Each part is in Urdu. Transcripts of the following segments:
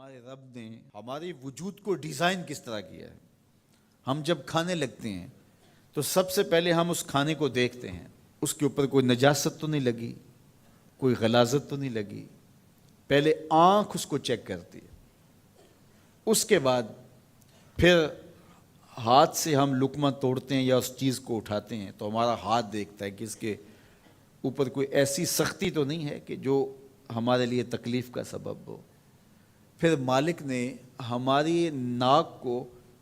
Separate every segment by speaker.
Speaker 1: ہمارے رب نے ہمارے وجود کو ڈیزائن کس طرح کیا ہے۔ ہم جب کھانے لگتے ہیں تو سب سے پہلے ہم اس کھانے کو دیکھتے ہیں، اس کے اوپر کوئی نجاست تو نہیں لگی، کوئی غلاظت تو نہیں لگی۔ پہلے آنکھ اس کو چیک کرتی ہے، اس کے بعد پھر ہاتھ سے ہم لقمہ توڑتے ہیں یا اس چیز کو اٹھاتے ہیں تو ہمارا ہاتھ دیکھتا ہے کہ اس کے اوپر کوئی ایسی سختی تو نہیں ہے کہ جو ہمارے لیے تکلیف کا سبب ہو۔ پھر مالک نے ہماری ناک کو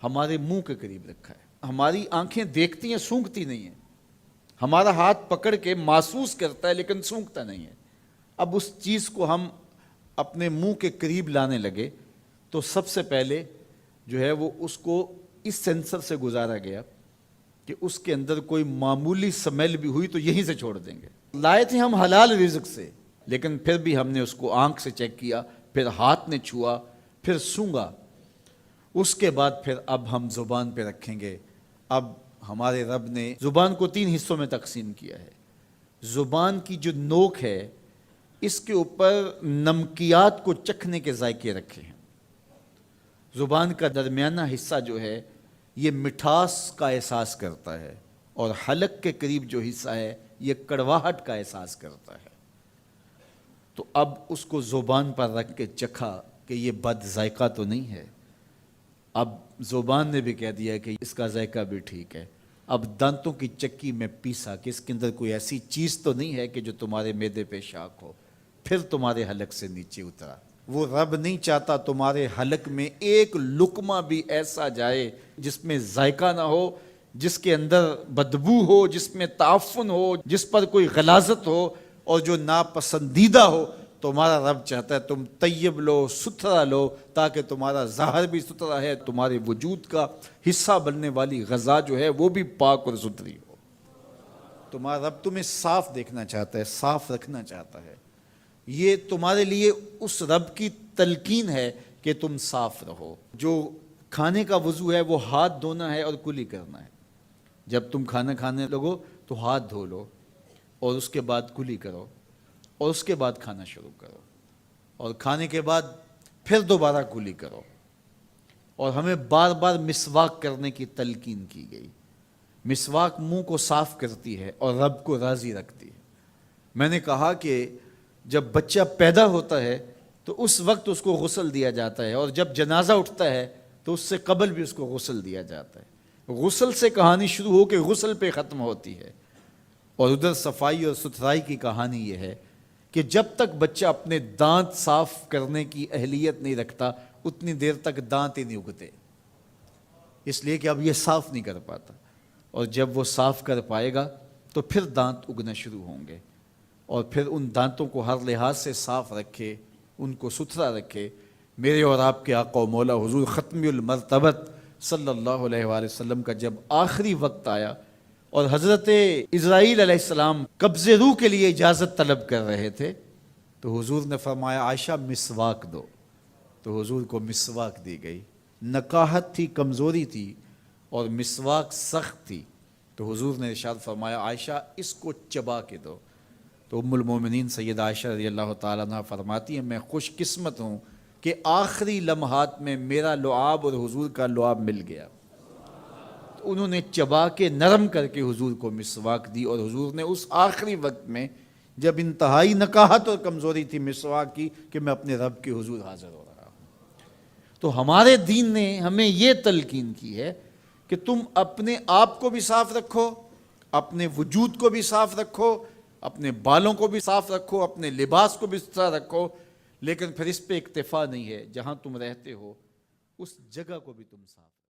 Speaker 1: ہمارے منہ کے قریب رکھا ہے۔ ہماری آنکھیں دیکھتی ہیں، سونگھتی نہیں ہیں۔ ہمارا ہاتھ پکڑ کے محسوس کرتا ہے لیکن سونگھتا نہیں ہے۔ اب اس چیز کو ہم اپنے منہ کے قریب لانے لگے تو سب سے پہلے جو ہے وہ اس کو اس سینسر سے گزارا گیا کہ اس کے اندر کوئی معمولی سمیل بھی ہوئی تو یہیں سے چھوڑ دیں گے۔ لائے تھے ہم حلال رزق سے، لیکن پھر بھی ہم نے اس کو آنکھ سے چیک کیا، پھر ہاتھ نے چھوا، پھر سونگا۔ اس کے بعد پھر اب ہم زبان پہ رکھیں گے۔ اب ہمارے رب نے زبان کو 3 حصوں میں تقسیم کیا ہے۔ زبان کی جو نوک ہے اس کے اوپر نمکیات کو چکھنے کے ذائقے رکھے ہیں۔ زبان کا درمیانہ حصہ جو ہے یہ مٹھاس کا احساس کرتا ہے، اور حلق کے قریب جو حصہ ہے یہ کڑواہٹ کا احساس کرتا ہے۔ تو اب اس کو زبان پر رکھ کے چکھا کہ یہ بد ذائقہ تو نہیں ہے۔ اب زبان نے بھی کہہ دیا کہ اس کا ذائقہ بھی ٹھیک ہے۔ اب دانتوں کی چکی میں پیسا کہ اس کے اندر کوئی ایسی چیز تو نہیں ہے کہ جو تمہارے معدے پہ شاک ہو۔ پھر تمہارے حلق سے نیچے اترا۔ وہ رب نہیں چاہتا تمہارے حلق میں ایک لقمہ بھی ایسا جائے جس میں ذائقہ نہ ہو، جس کے اندر بدبو ہو، جس میں تعفن ہو، جس پر کوئی غلاظت ہو اور جو ناپسندیدہ ہو۔ تمہارا رب چاہتا ہے تم طیب لو، ستھرا لو، تاکہ تمہارا ظاہر بھی ستھرا ہے، تمہارے وجود کا حصہ بننے والی غذا جو ہے وہ بھی پاک اور ستھری ہو۔ تمہارا رب تمہیں صاف دیکھنا چاہتا ہے، صاف رکھنا چاہتا ہے۔ یہ تمہارے لیے اس رب کی تلقین ہے کہ تم صاف رہو۔ جو کھانے کا وضو ہے وہ ہاتھ دھونا ہے اور کلی کرنا ہے۔ جب تم کھانا کھانے لگو تو ہاتھ دھو لو اور اس کے بعد کلی کرو، اور اس کے بعد کھانا شروع کرو، اور کھانے کے بعد پھر دوبارہ کلی کرو۔ اور ہمیں بار بار مسواک کرنے کی تلقین کی گئی۔ مسواک منہ کو صاف کرتی ہے اور رب کو راضی رکھتی ہے۔ میں نے کہا کہ جب بچہ پیدا ہوتا ہے تو اس وقت اس کو غسل دیا جاتا ہے، اور جب جنازہ اٹھتا ہے تو اس سے قبل بھی اس کو غسل دیا جاتا ہے۔ غسل سے کہانی شروع ہو کے غسل پہ ختم ہوتی ہے۔ اور ادھر صفائی اور ستھرائی کی کہانی یہ ہے کہ جب تک بچہ اپنے دانت صاف کرنے کی اہلیت نہیں رکھتا اتنی دیر تک دانت ہی نہیں اگتے، اس لیے کہ اب یہ صاف نہیں کر پاتا۔ اور جب وہ صاف کر پائے گا تو پھر دانت اگنا شروع ہوں گے، اور پھر ان دانتوں کو ہر لحاظ سے صاف رکھے، ان کو ستھرا رکھے۔ میرے اور آپ کے آقا و مولا حضور ختم المرتبت صلی اللہ علیہ وآلہ وسلم کا جب آخری وقت آیا اور حضرت اسرائیل علیہ السلام قبض روح کے لیے اجازت طلب کر رہے تھے تو حضور نے فرمایا عائشہ مسواک دو، تو حضور کو مسواک دی گئی۔ نکاحت تھی، کمزوری تھی، اور مسواک سخت تھی، تو حضور نے ارشاد فرمایا عائشہ اس کو چبا کے دو۔ تو ام المومنین سیدہ عائشہ رضی اللہ تعالیٰ عنہ فرماتی ہیں میں خوش قسمت ہوں کہ آخری لمحات میں میرا لعاب اور حضور کا لعاب مل گیا۔ تو انہوں نے چبا کے نرم کر کے حضور کو مسواک دی، اور حضور نے اس آخری وقت میں جب انتہائی نکاحت اور کمزوری تھی مسواک کی کہ میں اپنے رب کے حضور حاضر ہو رہا ہوں۔ تو ہمارے دین نے ہمیں یہ تلقین کی ہے کہ تم اپنے آپ کو بھی صاف رکھو، اپنے وجود کو بھی صاف رکھو، اپنے بالوں کو بھی صاف رکھو، اپنے لباس کو بھی ستھرا رکھو، لیکن پھر اس پہ اکتفا نہیں ہے، جہاں تم رہتے ہو اس جگہ کو بھی تم صاف رکھو۔